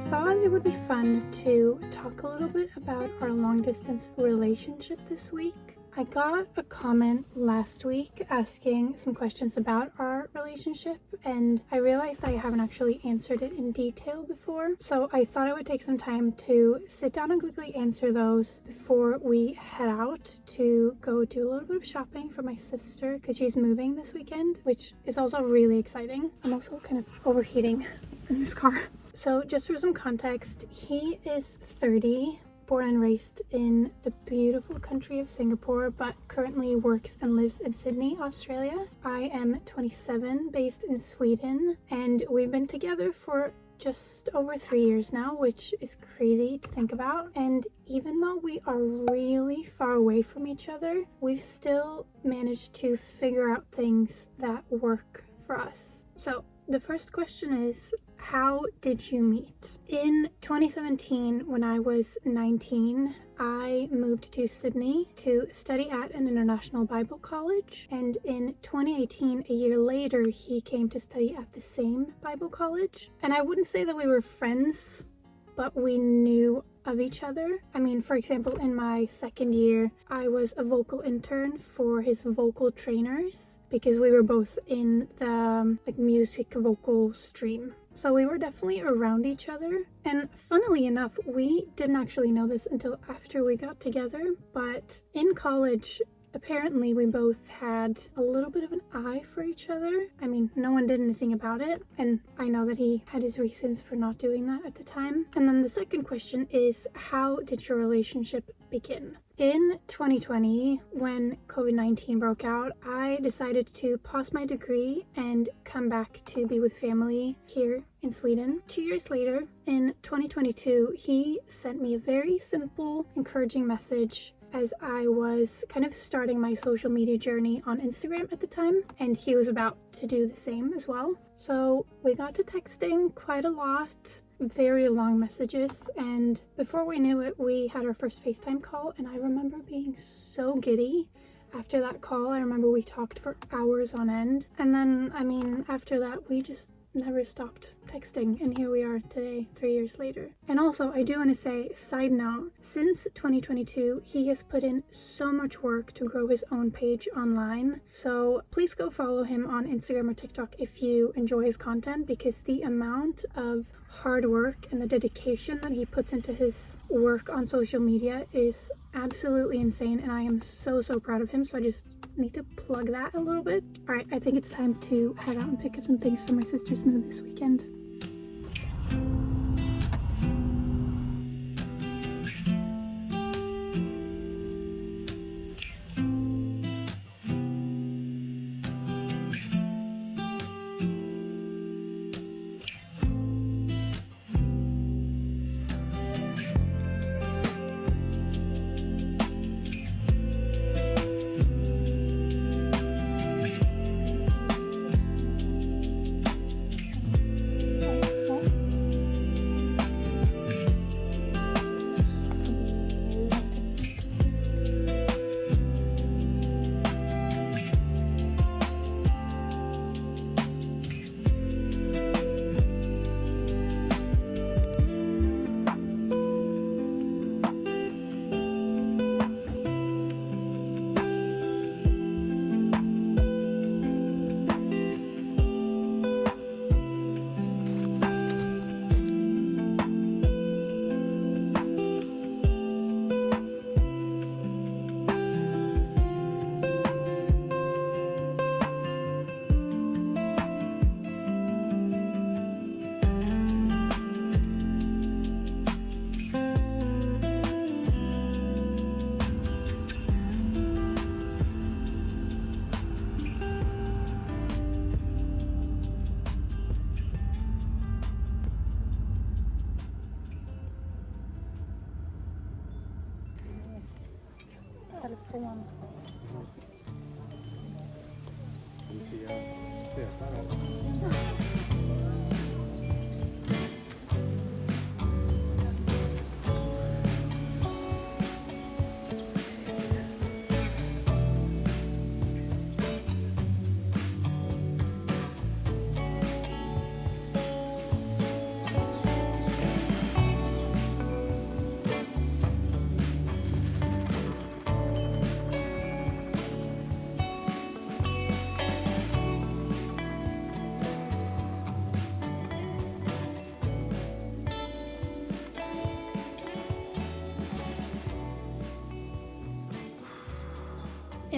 thought it would be fun to talk a little bit about our long distance relationship this week. I got a comment last week asking some questions about our relationship, and I realized I haven't actually answered it in detail before. So I thought I would take some time to sit down and quickly answer those before we head out to go do a little bit of shopping for my sister because she's moving this weekend, which is also really exciting. I'm also kind of overheating in this car. So just for some context, he is 30, born and raised in the beautiful country of Singapore, but currently works and lives in Sydney, Australia. I am 27, based in Sweden, and we've been together for just over 3 years now, which is crazy to think about. And even though we are really far away from each other, we've still managed to figure out things that work for us. So the first question is, how did you meet? In 2017, when I was 19, I moved to Sydney to study at an international Bible college. And in 2018, a year later, he came to study at the same Bible college. And I wouldn't say that we were friends, but we knew of each other. I mean, for example, in my second year, I was a vocal intern for his vocal trainers because we were both in the music vocal stream. So we were definitely around each other. And funnily enough, we didn't actually know this until after we got together, but in college, apparently we both had a little bit of an eye for each other. I mean, no one did anything about it, and I know that he had his reasons for not doing that at the time. And then the second question is, how did your relationship begin? In 2020, when COVID-19 broke out, I decided to pause my degree and come back to be with family here in Sweden. 2 years later, in 2022, he sent me a very simple, encouraging message as I was kind of starting my social media journey on Instagram at the time, and he was about to do the same as well. So we got to texting quite a lot, very long messages, and before we knew it, we had our first FaceTime call, and I remember being so giddy. After that call, I remember we talked for hours on end, and then, after that, we just never stopped texting, and here we are today, 3 years later. And also, I do want to say, side note, since 2022, he has put in so much work to grow his own page online, so please go follow him on Instagram or TikTok if you enjoy his content, because the amount of hard work and the dedication that he puts into his work on social media is absolutely insane, and I am so proud of him. So I just need to plug that a little bit. All right, I think it's time to head out and pick up some things for my sister's move this weekend. Telefon. Du ser sötare.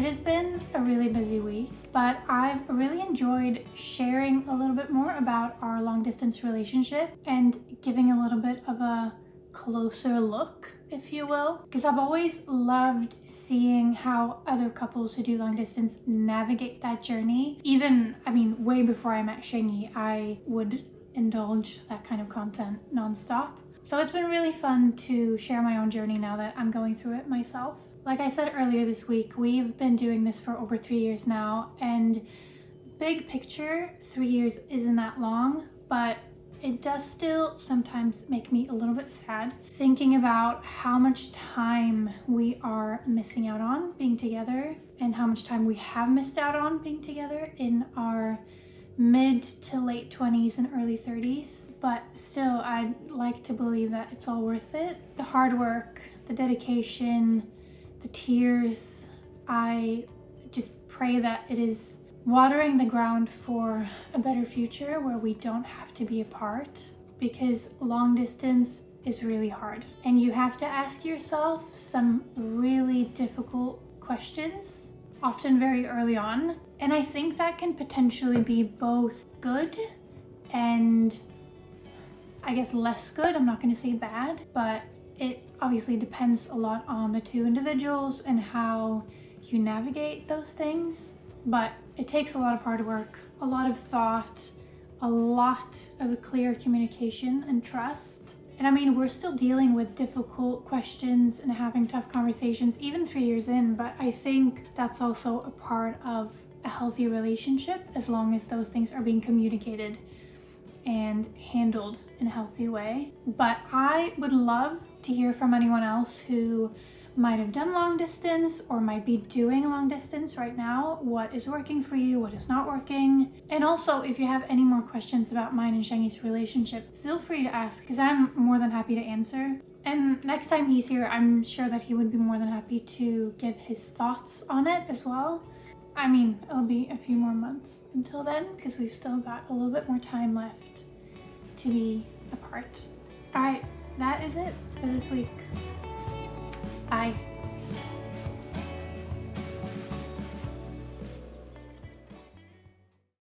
it has been a really busy week, but I've really enjoyed sharing a little bit more about our long distance relationship and giving a little bit of a closer look, if you will, because I've always loved seeing how other couples who do long distance navigate that journey. Even, way before I met Shangy, I would indulge that kind of content nonstop. So it's been really fun to share my own journey now that I'm going through it myself. Like I said earlier this week, we've been doing this for over 3 years now, and big picture, 3 years isn't that long, but it does still sometimes make me a little bit sad thinking about how much time we are missing out on being together and how much time we have missed out on being together in our mid to late 20s and early 30s. But still, I'd like to believe that it's all worth it. The hard work, the dedication, the tears. I just pray that it is watering the ground for a better future where we don't have to be apart, because long distance is really hard and you have to ask yourself some really difficult questions, often very early on. And I think that can potentially be both good and I guess less good. I'm not going to say bad, but it obviously depends a lot on the two individuals and how you navigate those things. But it takes a lot of hard work, a lot of thought, a lot of clear communication and trust. And we're still dealing with difficult questions and having tough conversations even 3 years in, but I think that's also a part of a healthy relationship, as long as those things are being communicated and handled in a healthy way. But I would love to hear from anyone else who might have done long distance or might be doing long distance right now. What is working for you? What is not working? And also, if you have any more questions about mine and Shangy's relationship, feel free to ask, because I'm more than happy to answer. And next time he's here, I'm sure that he would be more than happy to give his thoughts on it as well. It'll be a few more months until then, because we've still got a little bit more time left to be apart. All right, that is it for this week. Bye.